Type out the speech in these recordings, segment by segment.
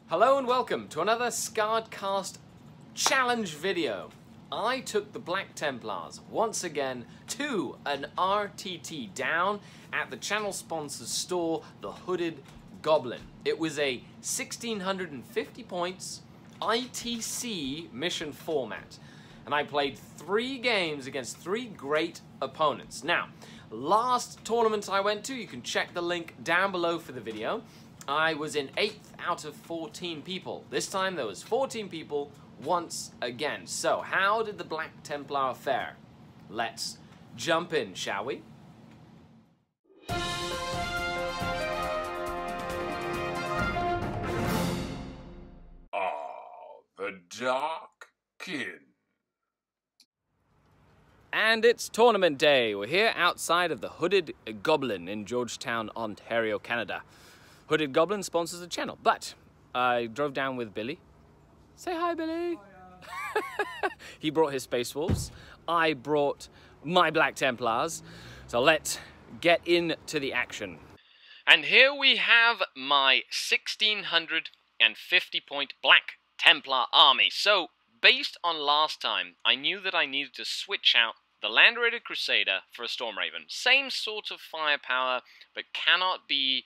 Hello and welcome to another SkaredCast challenge video. I took the Black Templars once again to an RTT down at the channel sponsor's store, the Hooded Goblin. It was a 1650 points ITC mission format, and I played 3 games against 3 great opponents. Now, last tournament I went to, you can check the link down below for the video, I was in 8th out of 14 people. This time there was 14 people once again. So how did the Black Templar fare? Let's jump in, shall we? The Dark Kin. And it's tournament day. We're here outside of the Hooded Goblin in Georgetown, Ontario, Canada. Hooded Goblin sponsors the channel, but I drove down with Billy. Say hi, Billy. Oh, yeah. He brought his Space Wolves. I brought my Black Templars. So let's get into the action. And here we have my 1650 point Black Templar army. So based on last time, I knew that I needed to switch out the Land Raider Crusader for a Storm Raven. Same sort of firepower, but cannot be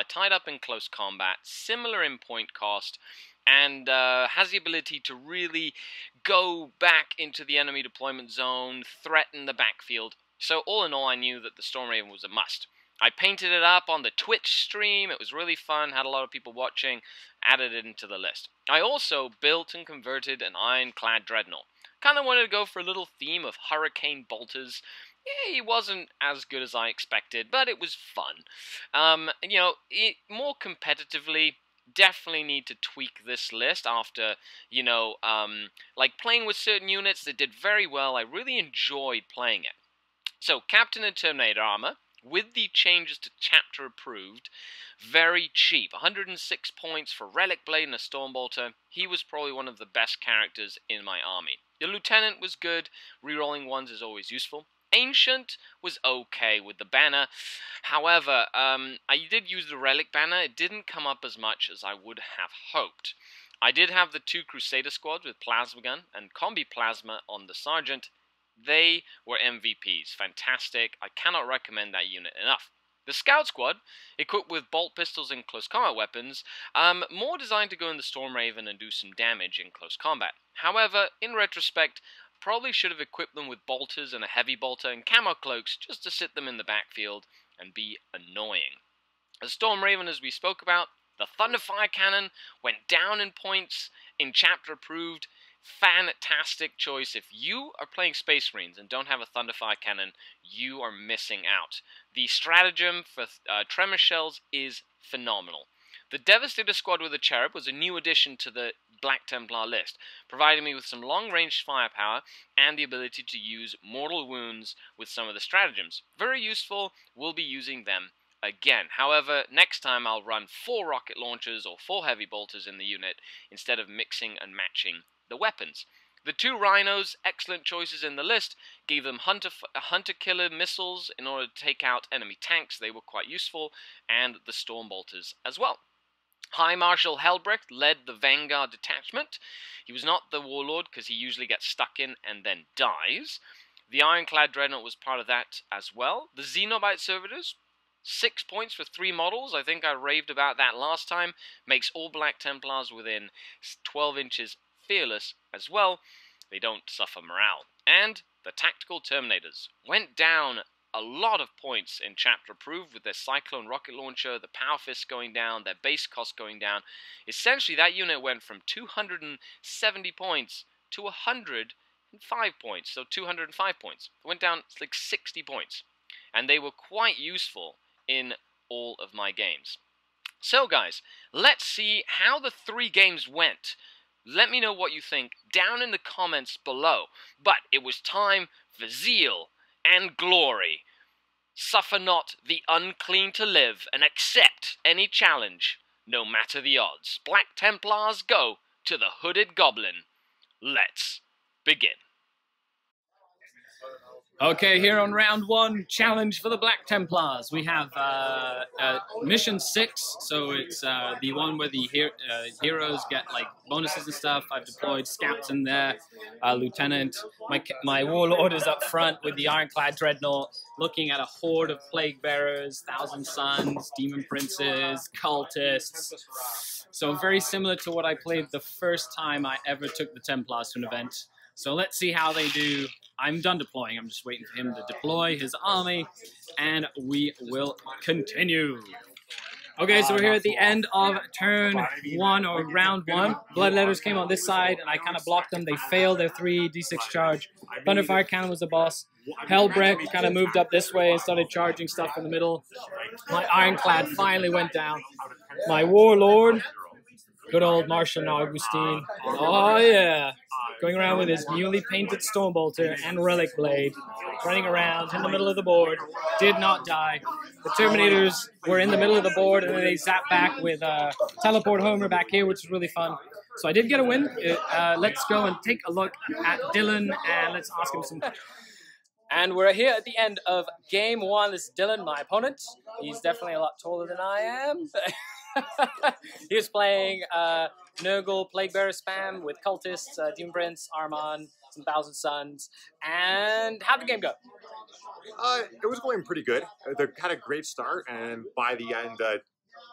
tied up in close combat, similar in point cost, and has the ability to really go back into the enemy deployment zone, threaten the backfield. So all in all, I knew that the Storm Raven was a must. I painted it up on the Twitch stream. It was really fun, had a lot of people watching, added it into the list. I also built and converted an Ironclad Dreadnought. Kind of wanted to go for a little theme of hurricane bolters. Yeah, he wasn't as good as I expected, but it was fun. You know, more competitively, definitely need to tweak this list after, you know, like playing with certain units that did very well. I really enjoyed playing it. So, Captain and Terminator armor, with the changes to chapter approved, very cheap. 106 points for Relic Blade and a Stormbolter. He was probably one of the best characters in my army. The Lieutenant was good. Rerolling ones is always useful. Ancient was okay with the banner. However, I did use the Relic banner. It didn't come up as much as I would have hoped. I did have the 2 Crusader squads with Plasma Gun and Combi Plasma on the Sergeant. They were MVPs. Fantastic. I cannot recommend that unit enough. The Scout Squad, equipped with bolt pistols and close combat weapons, more designed to go in the Storm Raven and do some damage in close combat. However, in retrospect, probably should have equipped them with bolters and a heavy bolter and camo cloaks just to sit them in the backfield and be annoying. The Storm Raven, as we spoke about, the Thunderfire Cannon went down in points in chapter approved. Fantastic choice. If you are playing Space Marines and don't have a Thunderfire Cannon, you are missing out. The stratagem for Tremor Shells is phenomenal. The Devastator Squad with a Cherub was a new addition to the Black Templar list, providing me with some long-range firepower and the ability to use mortal wounds with some of the stratagems. Very useful. We'll be using them again. However, next time I'll run 4 rocket launchers or 4 heavy bolters in the unit instead of mixing and matching the weapons. The 2 Rhinos, excellent choices in the list, gave them hunter-killer missiles in order to take out enemy tanks. They were quite useful, and the Stormbolters as well. High Marshal Helbrecht led the Vanguard detachment. He was not the Warlord because he usually gets stuck in and then dies. The Ironclad Dreadnought was part of that as well. The Xenobite Servitors, 6 points for 3 models. I think I raved about that last time. Makes all Black Templars within 12 inches fearless as well. They don't suffer morale. And the Tactical Terminators went down a lot of points in chapter approved with their Cyclone rocket launcher, the Power Fist going down, their base cost going down. Essentially, that unit went from 270 points to 105 points, so 205 points. It went down like 60 points. And they were quite useful in all of my games. So guys, let's see how the 3 games went. Let me know what you think down in the comments below. But it was time for zeal and glory. Suffer not the unclean to live, and accept any challenge, no matter the odds. Black Templars go to the Hooded Goblin. Let's begin. Okay, here on round 1, challenge for the Black Templars. We have mission 6, so it's the one where the heroes get like bonuses and stuff. I've deployed scouts in there, lieutenant. My warlord is up front with the ironclad dreadnought, looking at a horde of plague bearers, thousand suns, demon princes, cultists. So very similar to what I played the first time I ever took the Templars to an event. So let's see how they do. I'm done deploying. I'm just waiting for him to deploy his army, and we will continue. Okay, so we're here at the end of turn 1 or round 1. Bloodletters came on this side, and I kind of blocked them. They failed their 3d6 charge. Thunderfire Cannon was the boss. Hellbreak kind of moved up this way and started charging stuff in the middle. My Ironclad finally went down. My Warlord, good old Martian Augustine. Oh, yeah. Going around with his newly painted Stormbolter and Relic Blade, running around in the middle of the board, did not die. The Terminators were in the middle of the board, and then they zapped back with Teleport Homer back here, which is really fun. So I did get a win. Let's go and take a look at Dylan, and let's ask him some. And we're here at the end of game 1. This is Dylan, my opponent. He's definitely a lot taller than I am. He was playing Nurgle, Plaguebearer Spam with Cultists, Demon Prince, Armon, some Thousand Suns. And how'd the game go? It was going pretty good. They had a great start, and by the end,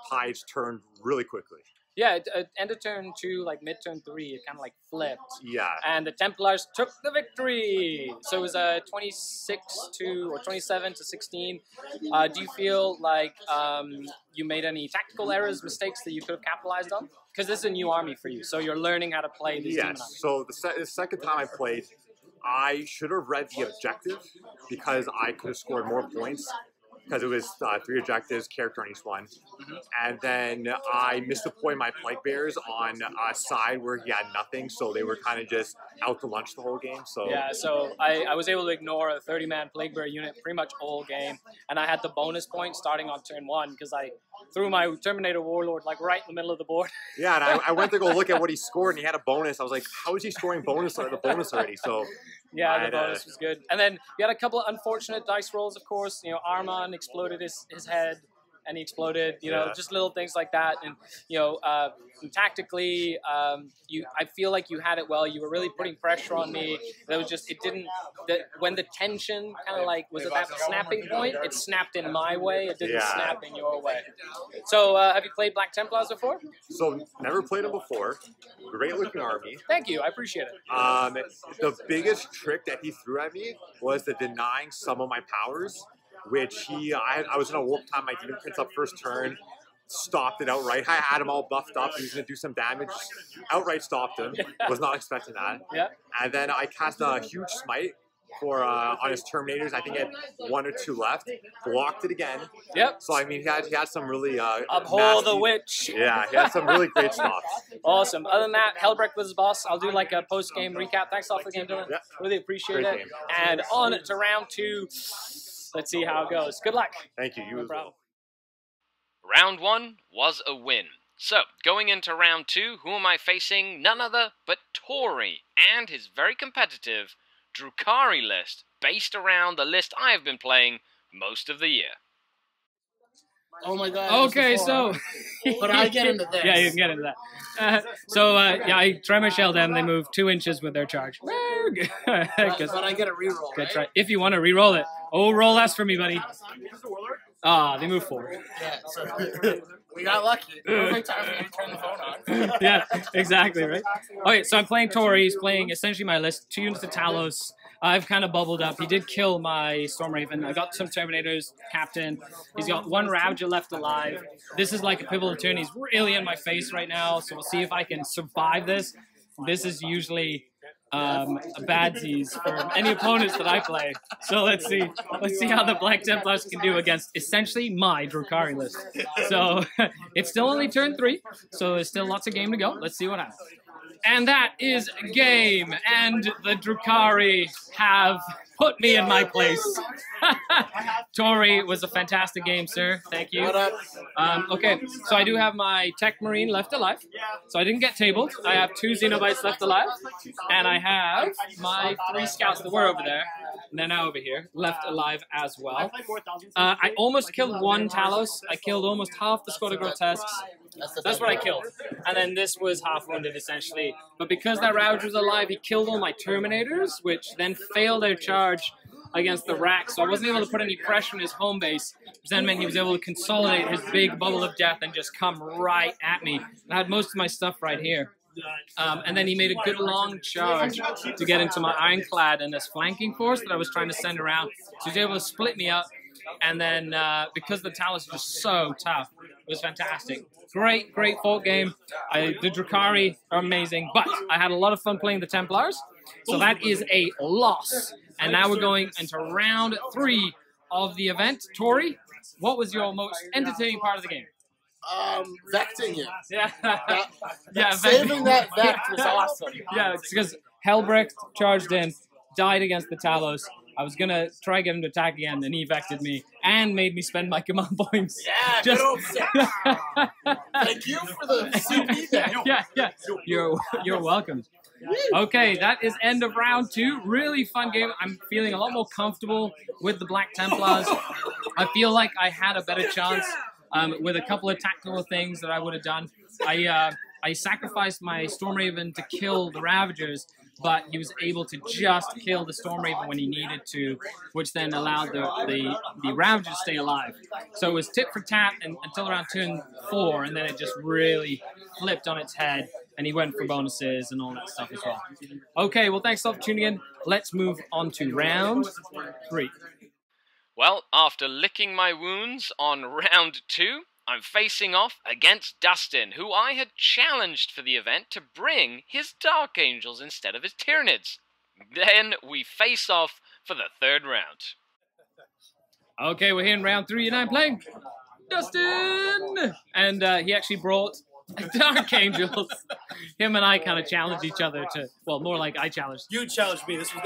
tides turned really quickly. Yeah, end of turn 2, like mid-turn 3, it kind of like flipped. Yeah. And the Templars took the victory. So it was 27 to 16. Do you feel like you made any tactical errors, mistakes that you could have capitalized on? Because this is a new army for you, so you're learning how to play this demon army. Yes. So the second time I played, I should have read the objective because I could have scored more points. Because it was 3 objectives, character on each one. And then I misdeployed my Plague Bears on a side where he had nothing, so they were kind of just out to lunch the whole game. So yeah, so I was able to ignore a 30-man Plague Bear unit pretty much all game, and I had the bonus point starting on turn 1 because I threw my Terminator Warlord like right in the middle of the board. Yeah, and I went to go look at what he scored, and he had a bonus. I was like, how is he scoring the bonus already? So yeah, the bonus was good. And then you had a couple of unfortunate dice rolls, of course. You know, Armon exploded his head, and he exploded. You know, just little things like that. And you know, tactically, I feel like you had it well. You were really putting pressure on me. That was just, it didn't. When the tension kind of like was at that snapping point, it snapped in my way. It didn't snap in your way. So, have you played Black Templars before? So, never played them before. Great looking army. Thank you, I appreciate it. The biggest trick that he threw at me was the denying some of my powers, which I was in a warp time, my Demon Prince up first turn, stopped it outright. I had him all buffed up, he was going to do some damage, outright stopped him, was not expecting that. Yeah. And then I cast a huge smite for on his Terminators. I think he had 1 or 2 left. Blocked it again. Yep. So I mean, he had some really Uphold the witch. Yeah, he had some really great stuff. Awesome. Other than that, Hellbreak was his boss. I'll do like a post-game recap. Thanks all for the game, Dylan. Yeah. Really appreciate Great it. game. And on to round 2. Let's see how it goes. Good luck. Thank you. You as well. Round 1 was a win. So, going into round 2, who am I facing? None other but Tori and his very competitive Drukhari list, based around the list I have been playing most of the year. Oh my god. Okay, so... But I'll get into this. Yeah, you can get into that. Yeah, I Tremor Shell them. They move 2 inches with their charge. But I get a reroll, That's right? right. If you want to re-roll it. Oh, roll less for me, buddy. They move 4. Yeah, so we got lucky. Perfect time for me to turn the phone on. Yeah, exactly, right? Okay, so I'm playing Tori. He's playing essentially my list. 2 units of Talos. I've kind of bubbled up. He did kill my Stormraven. I got some Terminators, Captain. He's got 1 Ravager left alive. This is like a pivotal turn. He's really in my face right now, so we'll see if I can survive this. This is usually a bad tease for any opponents that I play. So let's see how the Black Templars can do against essentially my Drukhari list. So it's still only turn 3, so there's still lots of game to go. Let's see what happens. And that is game. And the Drukhari have put me in my place. Tori, was a fantastic game, sir. Thank you. Okay, so I do have my Tech Marine left alive. So I didn't get tabled. I have 2 Xenobites left alive. And I have my 3 scouts that were over there. And they're now over here, left alive as well. I almost killed 1 Talos. I killed almost half the squad of Grotesques. That's what I killed. And then this was half wounded, essentially. But because that Ravager was alive, he killed all my Terminators, which then failed their charge against the rack. So I wasn't able to put any pressure on his home base, which then meant he was able to consolidate his big bubble of death and just come right at me. I had most of my stuff right here. And then he made a good long charge to get into my Ironclad and this flanking force that I was trying to send around. So he was able to split me up. And then because the Talos is just so tough, it was fantastic. Great fort game. The Drukhari are amazing, but I had a lot of fun playing the Templars. So that is a loss. And now we're going into round 3 of the event. Tori, what was your most entertaining part of the game? Vecting him. Yeah. Saving that Vect was awesome. Yeah, it's because Helbrecht charged in, died against the Talos. I was going to try get him to attack again, and he vected me and made me spend my command points. Yeah, Just... good old Thank you for the CP there. Yeah. You're welcome. Okay, that is end of round 2. Really fun game. I'm feeling a lot more comfortable with the Black Templars. I feel like I had a better chance with a couple of tactical things that I would have done. I sacrificed my Stormraven to kill the Ravagers, but he was able to just kill the Stormraven when he needed to, which then allowed the Ravagers to stay alive. So it was tit for tat until around turn 4, and then it just really flipped on its head, and he went for bonuses and all that stuff as well. Okay, well, thanks a lot for tuning in. Let's move on to round 3. Well, after licking my wounds on round 2, I'm facing off against Dustin, who I had challenged for the event to bring his Dark Angels instead of his Tyranids. Then we face off for the 3rd round. Okay, we're here in round 3, and I'm playing Dustin! And he actually brought Dark Angels. Him and I kind of challenged each other to, well, more like I challenged. You challenged me. This was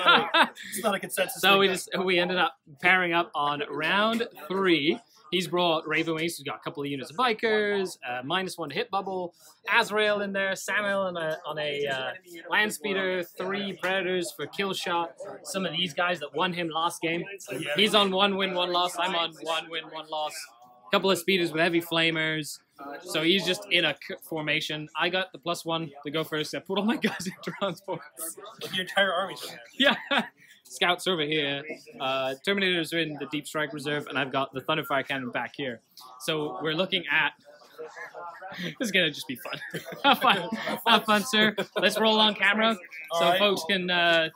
not a consensus. So we ended up pairing up on round 3. He's brought Raven Wings, who's got a couple of units of Bikers, -1 hit bubble, Azrael in there, Samuel on a Land Speeder, 3 Predators for kill shot. Some of these guys that won him last game. He's on 1 win, 1 loss. I'm on 1 win, 1 loss. A couple of speeders with heavy flamers. So he's just in a formation. I got the +1 to go first. I put all my guys in transports. Like your entire army's in there. Yeah. Scouts over here. Terminators are in the Deep Strike Reserve, and I've got the Thunderfire Cannon back here. So we're looking at... This is going to just be fun. Have fun, sir. Let's roll on camera so folks can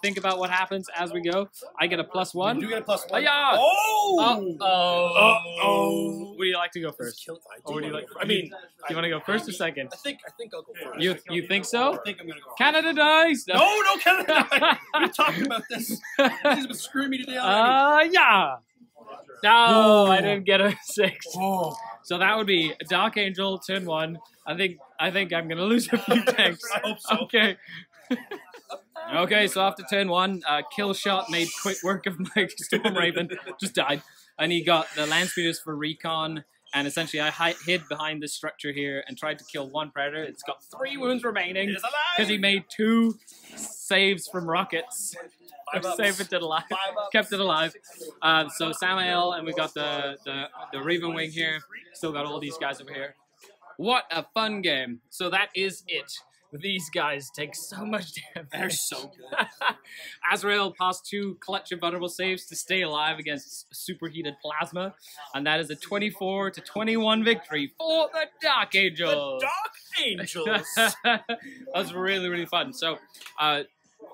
think about what happens as we go. I get a +1. You get a +1. Yeah. Oh! Uh-oh. Would you like to go first? Or would you like? I mean, do you want to go first or second? I think I'll go first. You think so? I think I'm gonna go first. Canada dies. No, Canada dies. We're talking about this. He's been screwing me today already. Yeah. No, I didn't get a 6. Oh. So that would be a Dark Angel, turn 1. I think I'm gonna lose a few tanks. I hope so. Okay. Okay, so after turn 1, kill shot made quick work of my Stormraven. Just died, and he got the land speeders for recon. And essentially, I hid behind this structure here and tried to kill 1 predator. It's got 3 wounds remaining because he made 2 saves from rockets. Saved it alive. Kept it alive. So Samael, and we got the Raven Wing here. Still got all these guys over here. What a fun game. So that is it. These guys take so much damage. They're so good. Azrael passed 2 clutch and vulnerable saves to stay alive against superheated plasma. And that is a 24-21 victory for the Dark Angels. The Dark Angels. That was really, really fun. So,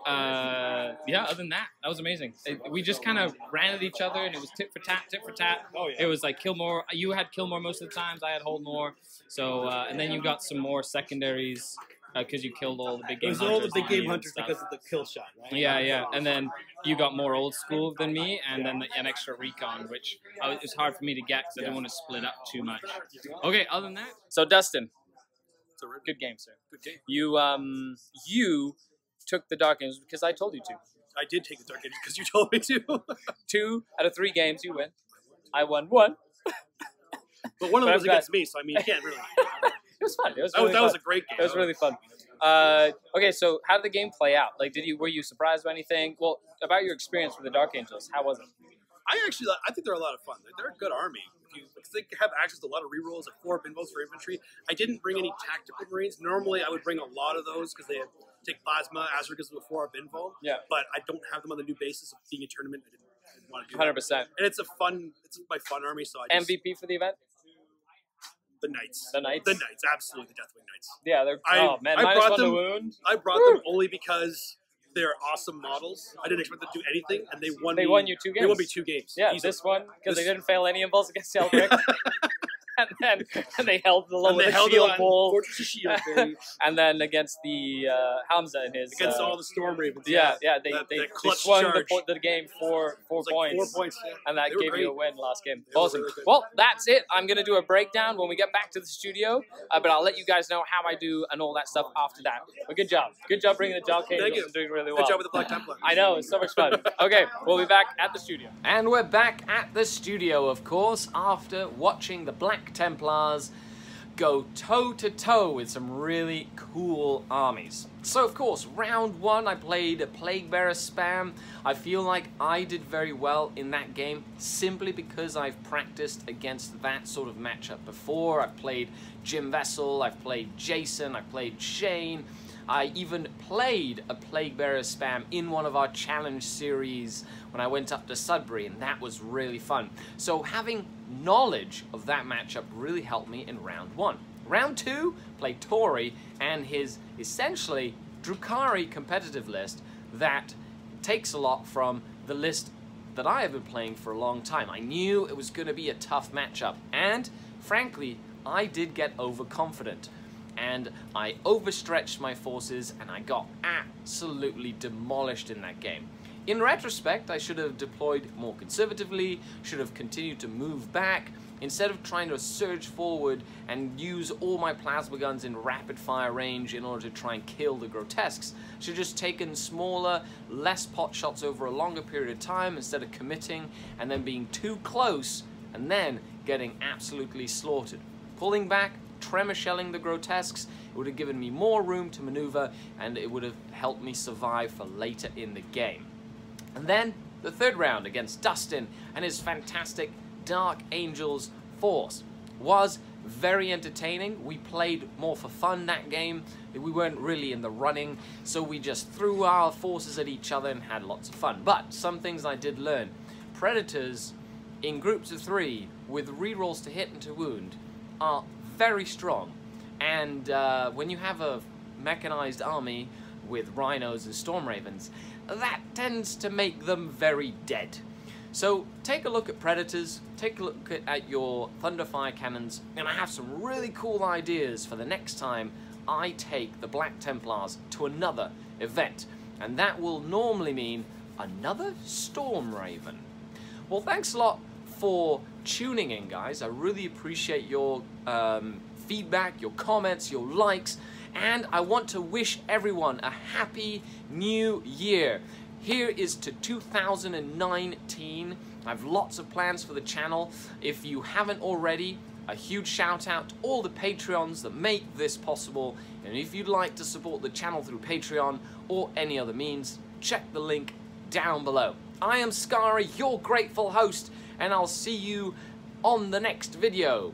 yeah, other than that, that was amazing. We just kind of ran at each other, and it was tit for tat, tit for tat. Oh, yeah. It was like kill more. You had kill more most of the times. I had hold more. So, and then you got some more secondaries because you killed all the big game hunters. It was all the big game hunters because of the kill shot, right? Yeah. And then you got more old school than me, and then an extra recon, which it was hard for me to get because I didn't want to split up too much. Okay, other than that. So, Dustin. It's a really Good game, sir. good game. You took the Dark Angels because I told you to. I did take the Dark Angels because you told me to. 2 out of 3 games you win. I won 1. But one of But them was I'm glad- against me, so I mean, you can't really. It was fun. It was That really was fun. a great game. It was really fun. Okay, so how did the game play out? Like, were you surprised by anything? Well, about your experience with the Dark Angels, how was it? I think they're a lot of fun. They're a good army. Because they have access to a lot of rerolls, like 4 invos for infantry. I didn't bring any tactical marines. Normally, I would bring a lot of those because they take plasma, Azragas with a 4-up invul. Yeah. But I don't have them on the new basis of being a tournament. I didn't want to do 100%. that. And it's my fun army, so I just... MVP for the event? The Knights. The Knights? The Knights, absolutely, the Deathwing Knights. Yeah, they're... I minus brought 1 to them- wound. I brought them only because they're awesome models. I didn't expect them to do anything, and they won They me... wyou 2 games. They won me 2 games. Yeah, easily. this one, because they This- didn't fail any impulse against Eldrick. and they held the low And with they the held shield it on wall. Fortress of Shield, baby. And then against the Hamza in his... Against all the Storm Ravens. They That clutch swung charge. the game 4 It's like points. 4 points. Yeah. And that They were gave great. you a win last game. They were Awesome. really good. Well, that's it. I'm going to do a breakdown when we get back to the studio, but I'll let you guys know how I do and all that stuff after that. But good job. Good job bringing the Dark Thank Angels you. and doing really well. Good job with the Black Templar. I know, it's so much fun. Okay, we'll be back at the studio. And we're back at the studio, of course, after watching the Black Templars go toe-to-toe with some really cool armies. So, of course, round 1, I played a Plaguebearer spam. I feel like I did very well in that game simply because I've practiced against that sort of matchup before. I've played Jim Vessel, I've played Jason, I've played Shane. I even played a Plaguebearer spam in one of our challenge series when I went up to Sudbury, and that was really fun. So having knowledge of that matchup really helped me in round 1. Round 2, played Tori and his essentially Drukhari competitive list that takes a lot from the list that I have been playing for a long time. I knew it was going to be a tough matchup, and frankly, I did get overconfident. And I overstretched my forces and I got absolutely demolished in that game. In retrospect, I should have deployed more conservatively, should have continued to move back, instead of trying to surge forward and use all my plasma guns in rapid fire range in order to try and kill the grotesques. I should have just taken smaller, less pot shots over a longer period of time instead of committing and then being too close and then getting absolutely slaughtered. Pulling back, tremor shelling the grotesques, it would have given me more room to maneuver and it would have helped me survive for later in the game. And then the 3rd round against Dustin and his fantastic Dark Angels force was very entertaining. We played more for fun that game. We weren't really in the running, so we just threw our forces at each other and had lots of fun. But some things I did learn. Predators in groups of 3 with rerolls to hit and to wound are very strong, and when you have a mechanized army with rhinos and storm ravens, that tends to make them very dead. So take a look at Predators, take a look at your Thunderfire cannons, and I have some really cool ideas for the next time I take the Black Templars to another event, and that will normally mean another Storm Raven. Well, thanks a lot for tuning in, guys. I really appreciate your feedback, your comments, your likes, and I want to wish everyone a happy new year. Here is to 2019. I have lots of plans for the channel. If you haven't already, a huge shout out to all the Patreons that make this possible, and if you'd like to support the channel through Patreon or any other means, check the link down below. I am Skari, your grateful host, and I'll see you on the next video.